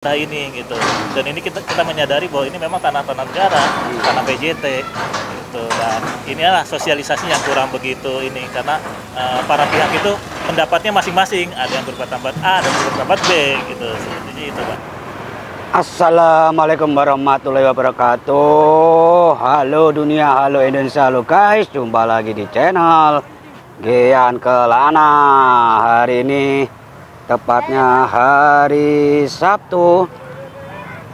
Nah ini gitu, dan ini kita menyadari bahwa ini memang tanah-tanah negara, tanah PJT gitu, dan inilah sosialisasi yang kurang begitu ini karena para pihak itu pendapatnya masing-masing, ada yang berpendapat A, ada yang berpendapat B gitu, seperti itu Pak. Assalamualaikum warahmatullahi wabarakatuh. Halo dunia, halo Indonesia, halo guys. Jumpa lagi di channel Gian Kelana. Hari ini tepatnya hari Sabtu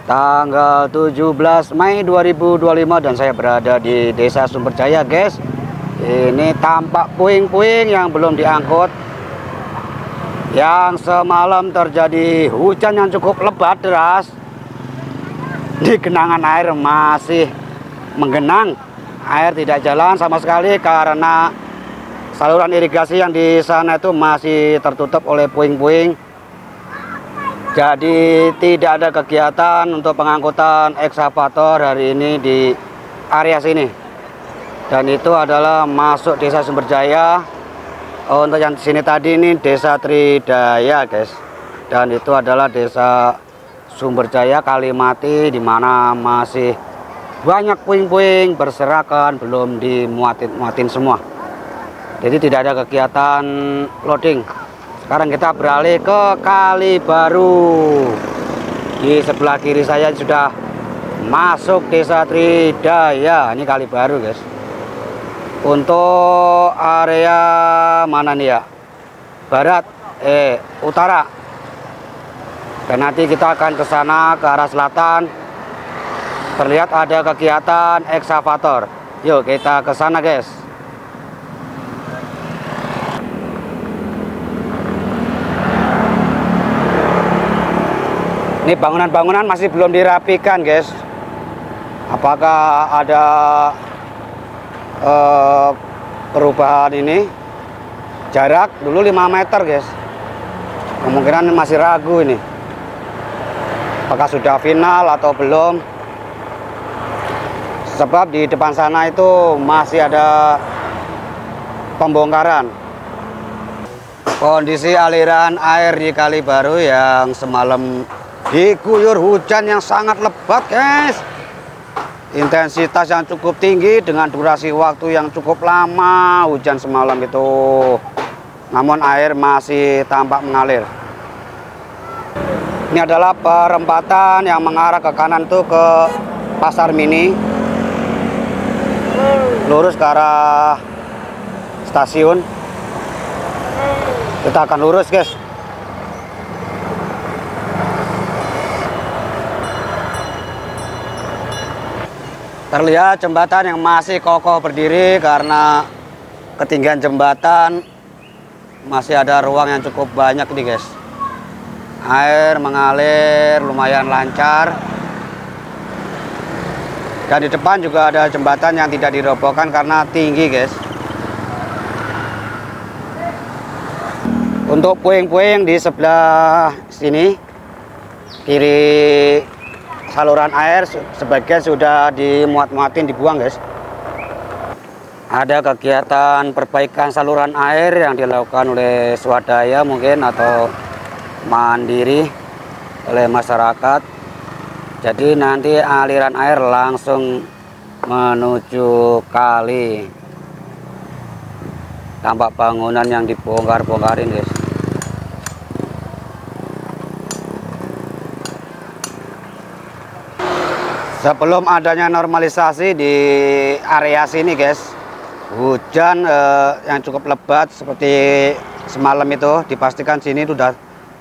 tanggal 17 Mei 2025 dan saya berada di Desa Sumberjaya guys. Ini tampak puing-puing yang belum diangkut, yang semalam terjadi hujan yang cukup lebat deras. Di genangan air masih menggenang, air tidak jalan sama sekali karena saluran irigasi yang di sana itu masih tertutup oleh puing-puing. Jadi tidak ada kegiatan untuk pengangkutan ekskavator hari ini di area sini. Dan itu adalah masuk Desa Sumberjaya. Untuk yang di sini tadi ini Desa Tridaya guys. Dan itu adalah Desa Sumberjaya Kalimati, di mana masih banyak puing-puing berserakan, belum dimuatin semua. Jadi tidak ada kegiatan loading. Sekarang kita beralih ke Kali Baru. Di sebelah kiri saya sudah masuk Desa Tridaya. Ini Kali Baru guys. Untuk area mana nih ya? Barat, utara. Dan nanti kita akan ke sana ke arah selatan. Terlihat ada kegiatan ekskavator. Yuk kita ke sana guys. Ini bangunan-bangunan masih belum dirapikan guys. Apakah ada perubahan ini? Jarak dulu 5 meter guys. Kemungkinan masih ragu ini. Apakah sudah final atau belum? Sebab di depan sana itu masih ada pembongkaran. Kondisi aliran air di Kali Baru yang semalam diguyur hujan yang sangat lebat guys. Intensitas yang cukup tinggi dengan durasi waktu yang cukup lama hujan semalam itu. Namun air masih tampak mengalir. Ini adalah perempatan yang mengarah ke kanan tuh ke Pasar Mini. Lurus ke arah stasiun. Kita akan lurus guys. Terlihat jembatan yang masih kokoh berdiri karena ketinggian jembatan masih ada ruang yang cukup banyak nih guys. Air mengalir lumayan lancar. Dan di depan juga ada jembatan yang tidak dirobohkan karena tinggi guys. Untuk puing-puing di sebelah sini kiri saluran air sebagian sudah dimuat-muatin, dibuang guys. Ada kegiatan perbaikan saluran air yang dilakukan oleh swadaya mungkin atau mandiri oleh masyarakat. Jadi nanti aliran air langsung menuju kali. Tampak bangunan yang dibongkar-bongkarin guys. Sebelum adanya normalisasi di area sini guys, hujan yang cukup lebat seperti semalam itu, dipastikan sini sudah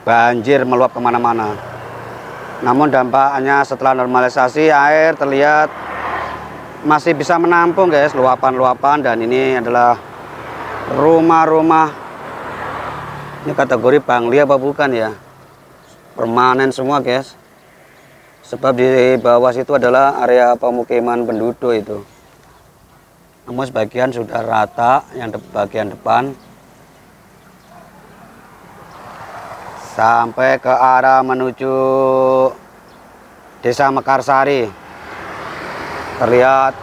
banjir meluap kemana-mana. Namun dampaknya setelah normalisasi air terlihat masih bisa menampung guys luapan-luapan. Dan ini adalah rumah-rumah, ini kategori bangli apa bukan ya, permanen semua guys. Sebab di bawah situ adalah area pemukiman penduduk itu. Namun sebagian sudah rata yang bagian depan. Sampai ke arah menuju Desa Mekarsari. Terlihat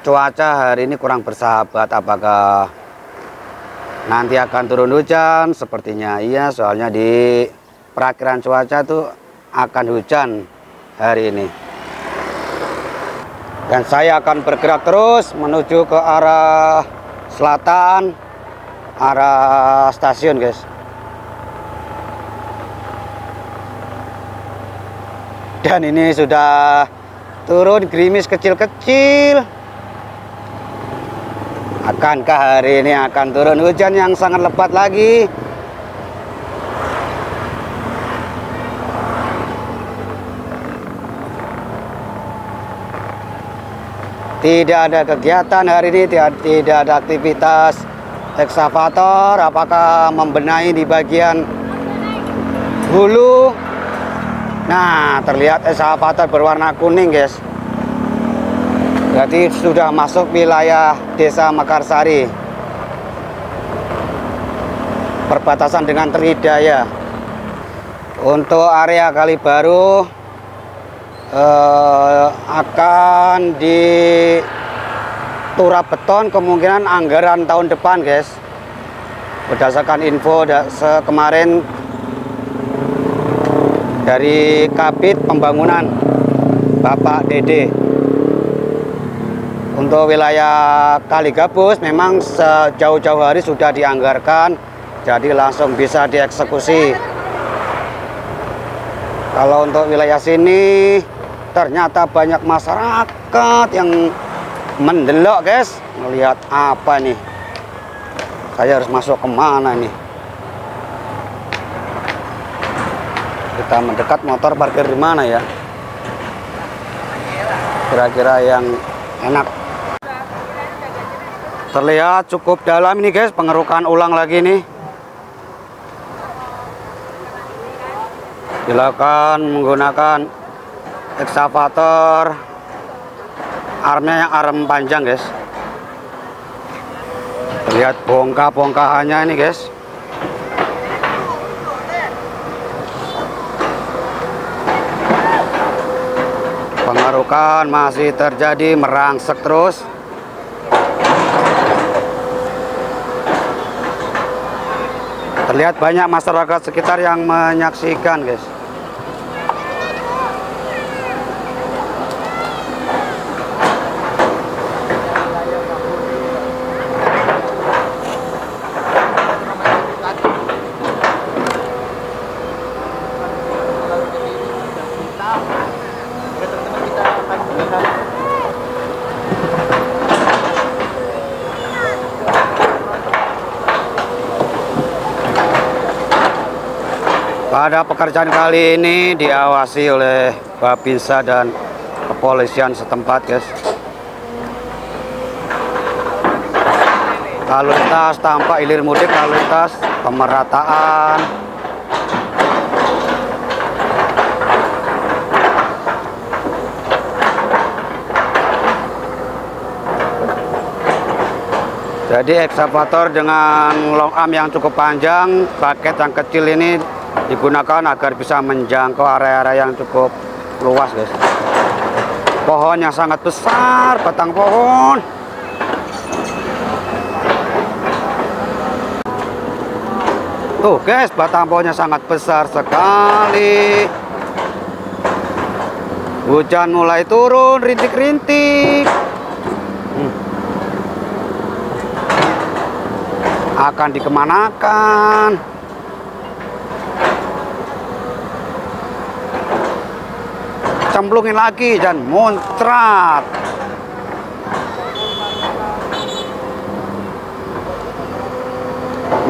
cuaca hari ini kurang bersahabat. Apakah nanti akan turun hujan? Sepertinya iya, soalnya di perakiraan cuaca tuh akan hujan hari ini. Dan saya akan bergerak terus menuju ke arah selatan, arah stasiun, guys. Dan ini sudah turun gerimis kecil-kecil. Akankah hari ini akan turun hujan yang sangat lebat lagi? Tidak ada kegiatan hari ini, tidak ada aktivitas ekskavator. Apakah membenahi di bagian hulu? Nah, terlihat ekskavator berwarna kuning, guys. Berarti sudah masuk wilayah Desa Mekarsari, perbatasan dengan Tridaya. Untuk area Kalibaru akan diturap beton kemungkinan anggaran tahun depan, guys. Berdasarkan info kemarin dari Kabid Pembangunan Bapak Dede. Untuk wilayah Kaligabus memang sejauh-jauh hari sudah dianggarkan, jadi langsung bisa dieksekusi. Kalau untuk wilayah sini ternyata banyak masyarakat yang mendelok, guys. Melihat apa nih? Saya harus masuk kemana nih? Kita mendekat, motor parkir di mana ya? Kira-kira yang enak. Terlihat cukup dalam ini, guys. Pengerukan ulang lagi nih. Dilakukan menggunakan ekskavator armnya yang arm panjang, guys. Terlihat bongkah-bongkahannya ini, guys. Pengerukan masih terjadi, merangsek terus. Terlihat banyak masyarakat sekitar yang menyaksikan, guys. Pada pekerjaan kali ini diawasi oleh Babinsa dan kepolisian setempat, guys. Lalu lintas tampak ilir mudik, lalu lintas pemerataan. Jadi ekskavator dengan long arm yang cukup panjang, baket yang kecil ini digunakan agar bisa menjangkau area-area yang cukup luas, guys. Pohon yang sangat besar, batang pohon. Tuh, guys, batang pohonnya sangat besar sekali. Hujan mulai turun, rintik-rintik. Akan dikemanakan? Cemplungin lagi dan muncrat.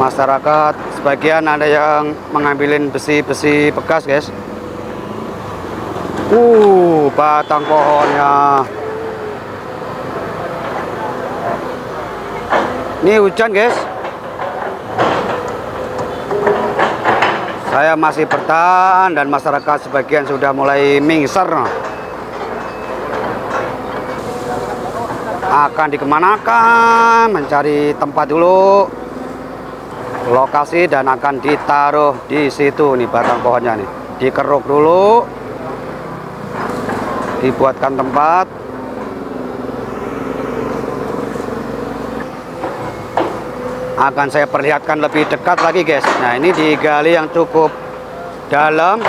Masyarakat sebagian ada yang mengambilin besi-besi bekas, guys. Batang pohonnya. Ini hujan, guys. Saya masih bertahan dan masyarakat sebagian sudah mulai mingser. Akan dikemanakan? Mencari tempat dulu, lokasi, dan akan ditaruh di situ nih batang pohonnya nih. Dikeruk dulu, dibuatkan tempat. Akan saya perlihatkan lebih dekat lagi, guys. Nah, ini digali yang cukup dalam.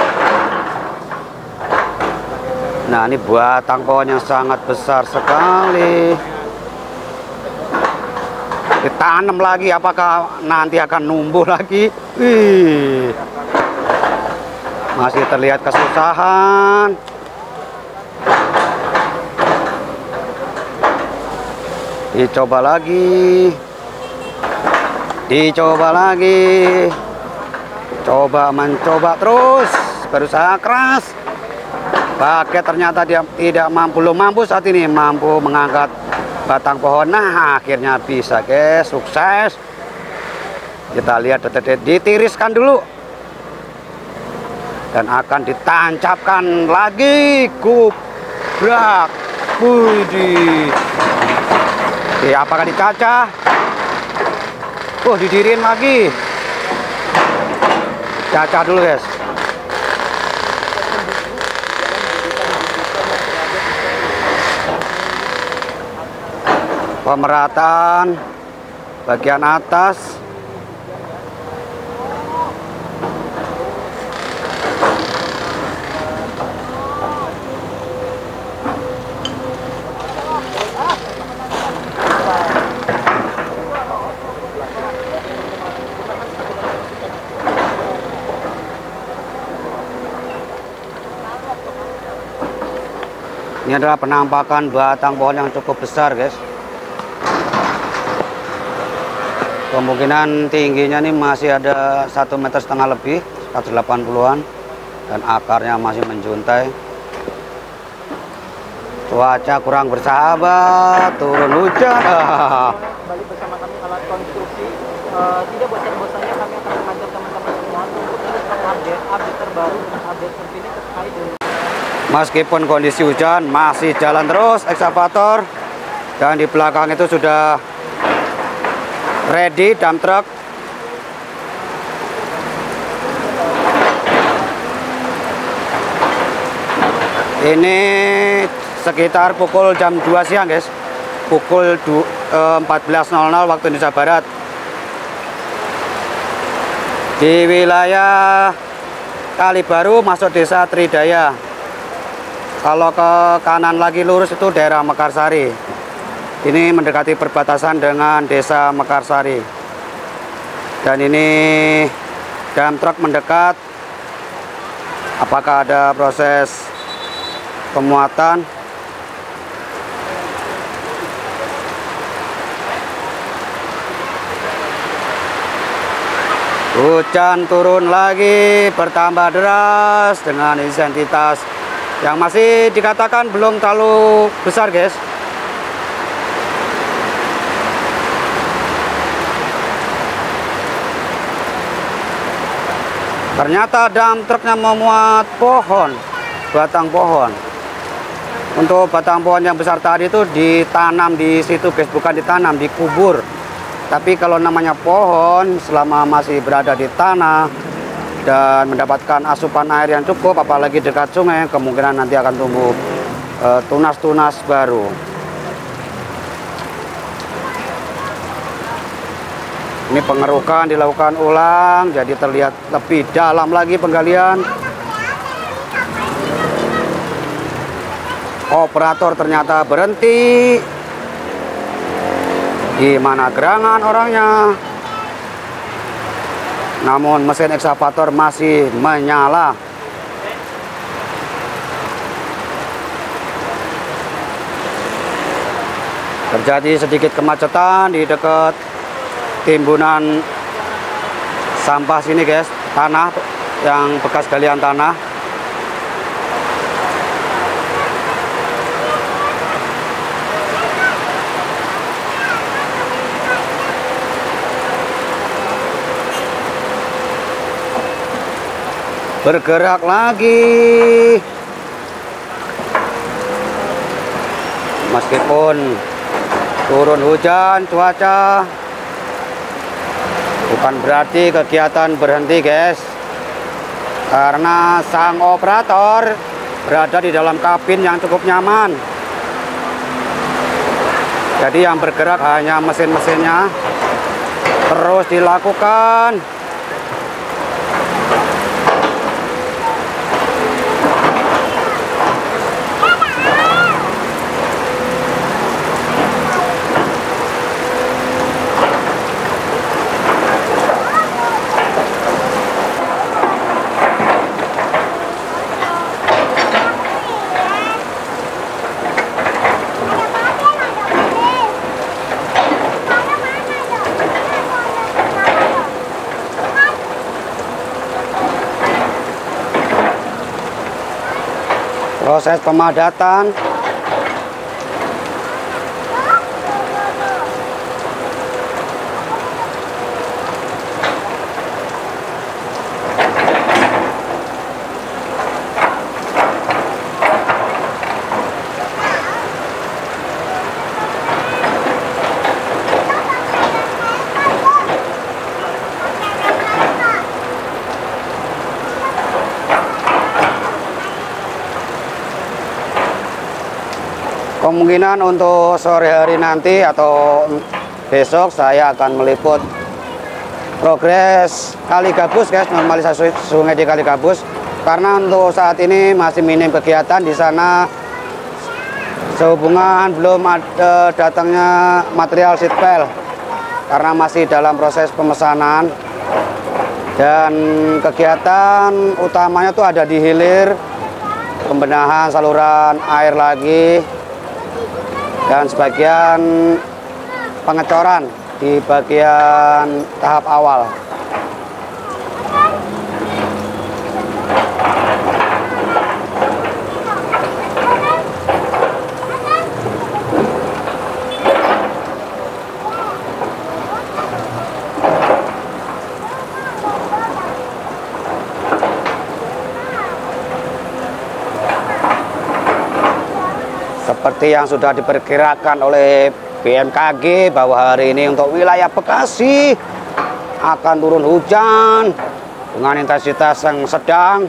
Nah, ini batang pohon yang sangat besar sekali. Ditanam lagi, apakah nanti akan numbuh lagi? Wih, masih terlihat kesusahan. Dicoba lagi, coba mencoba terus, berusaha keras. Pakai ternyata dia belum mampu saat ini mengangkat batang pohon. Nah, akhirnya bisa, guys, sukses. Kita lihat detik-detik, ditiriskan dulu dan akan ditancapkan lagi. Gubrak. Widih. Oke, apakah dicacah? Didirin lagi. Cacah dulu, guys. Pemerataan bagian atas. Ini adalah penampakan batang pohon yang cukup besar, guys. Kemungkinan tingginya nih masih ada 1,5 meter lebih, 180-an, dan akarnya masih menjuntai. Cuaca kurang bersahabat, turun hujan. Kembali bersama kami alat konstruksi. Tidak bosan-bosannya kami akan mengajak teman-teman semua untuk terus update terbaru dan update terkini terkait dengan. Meskipun kondisi hujan, masih jalan terus ekskavator, dan di belakang itu sudah ready dump truck. Ini sekitar pukul jam 2 siang, guys. Pukul 14.00 waktu Indonesia Barat. Di wilayah Kalibaru masuk desa Tridaya. Kalau ke kanan lagi lurus itu daerah Mekarsari. Ini mendekati perbatasan dengan desa Mekarsari. Dan ini dump truck mendekat. Apakah ada proses pemuatan? Hujan turun lagi, bertambah deras dengan intensitas yang masih dikatakan belum terlalu besar, guys. Ternyata dump truknya memuat pohon, batang pohon. Untuk batang pohon yang besar tadi itu ditanam di situ, guys, bukan ditanam, dikubur. Tapi kalau namanya pohon, selama masih berada di tanah dan mendapatkan asupan air yang cukup, apalagi dekat sungai, kemungkinan nanti akan tumbuh tunas-tunas baru. Ini pengerukan dilakukan ulang, jadi terlihat lebih dalam lagi penggalian. Operator ternyata berhenti. Gimana gerangan orangnya? Namun mesin ekskavator masih menyala. Terjadi sedikit kemacetan di dekat timbunan sampah sini, guys. Tanah yang bekas galian tanah. Bergerak lagi. Meskipun turun hujan, cuaca, bukan berarti kegiatan berhenti, guys. Karena sang operator berada di dalam kabin yang cukup nyaman. Jadi yang bergerak hanya mesin-mesinnya. Terus dilakukan. proses pemadatan. Kemungkinan untuk sore hari nanti atau besok saya akan meliput progres Kali Gabus, guys, normalisasi sungai di Kali Gabus. Karena untuk saat ini masih minim kegiatan di sana, sehubungan belum ada datangnya material sitpel karena masih dalam proses pemesanan, dan kegiatan utamanya tuh ada di hilir, pembenahan saluran air lagi, dan sebagian pengecoran di bagian tahap awal. Seperti yang sudah diperkirakan oleh BMKG bahwa hari ini untuk wilayah Bekasi akan turun hujan dengan intensitas yang sedang,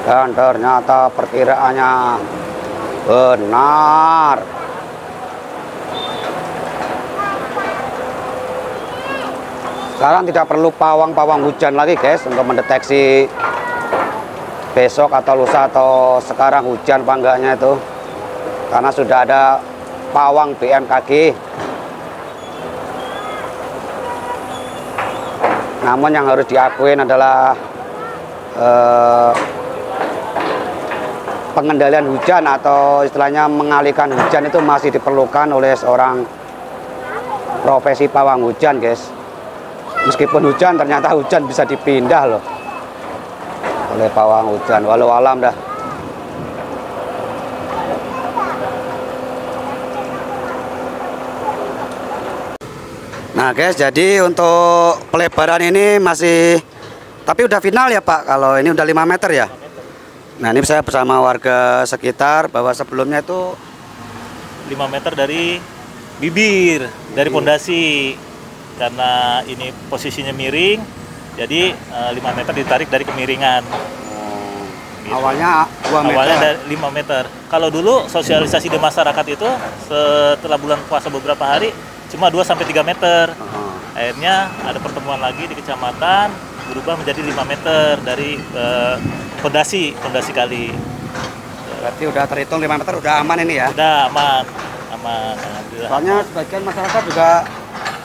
dan ternyata perkiraannya benar. Sekarang tidak perlu pawang hujan lagi, guys, untuk mendeteksi besok atau lusa atau sekarang hujan apa enggaknya itu, karena sudah ada pawang BMKG. Namun yang harus diakuin adalah pengendalian hujan atau istilahnya mengalihkan hujan itu masih diperlukan oleh seorang profesi pawang hujan, guys. Meskipun hujan, ternyata hujan bisa dipindah loh oleh pawang hujan, walau alam dah. Nah, guys, jadi untuk pelebaran ini masih, tapi udah final ya Pak, kalau ini udah 5 meter ya. Nah, ini saya bersama warga sekitar bahwa sebelumnya itu 5 meter dari bibir, dari pondasi, karena ini posisinya miring. Jadi 5 meter ditarik dari kemiringan. Gitu. Awalnya 2 meter. Awalnya dari 5 meter. Kalau dulu sosialisasi di masyarakat itu setelah bulan puasa beberapa hari cuma 2-3 meter. Akhirnya ada pertemuan lagi di kecamatan, berubah menjadi 5 meter dari pondasi kali. Berarti udah terhitung 5 meter, udah aman ini ya? Udah aman. Alhamdulillah. Soalnya sebagian masyarakat juga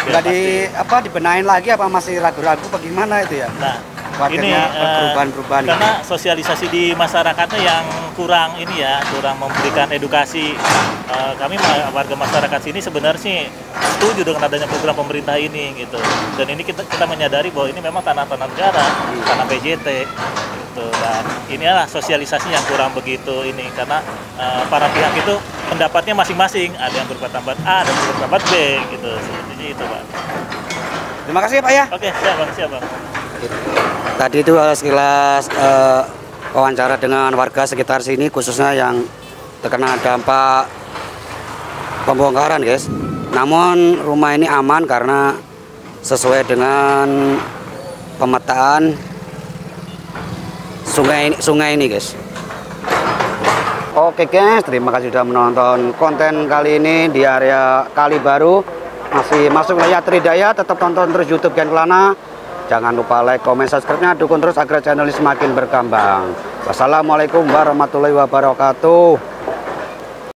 nggak dibenahin lagi, apa masih ragu-ragu bagaimana itu ya? Nah, ini perubahan-perubahan karena sosialisasi di masyarakatnya yang kurang ini ya, kurang memberikan edukasi. Kami warga masyarakat sini sebenarnya sih setuju dengan adanya program pemerintah ini gitu. Dan ini kita menyadari bahwa ini memang tanah-tanah negara, tanah PJT gitu. Dan inilah sosialisasi yang kurang begitu ini, karena para pihak itu pendapatnya masing-masing, ada yang berpendapat A, ada yang berpendapat B gitu. Seperti itu, Pak. Terima kasih Pak ya. Oke, siap Bang. Tadi itu sekilas wawancara dengan warga sekitar sini, khususnya yang terkena dampak pembongkaran, guys. Namun rumah ini aman karena sesuai dengan pemetaan sungai ini, guys. Oke guys, terima kasih sudah menonton konten kali ini di area Kali Baru. Masih masuk wilayah Tridaya, tetap tonton terus YouTube Gen Kelana. Jangan lupa like, komen, subscribe-nya, dukung terus agar channel ini semakin berkembang. Wassalamualaikum warahmatullahi wabarakatuh.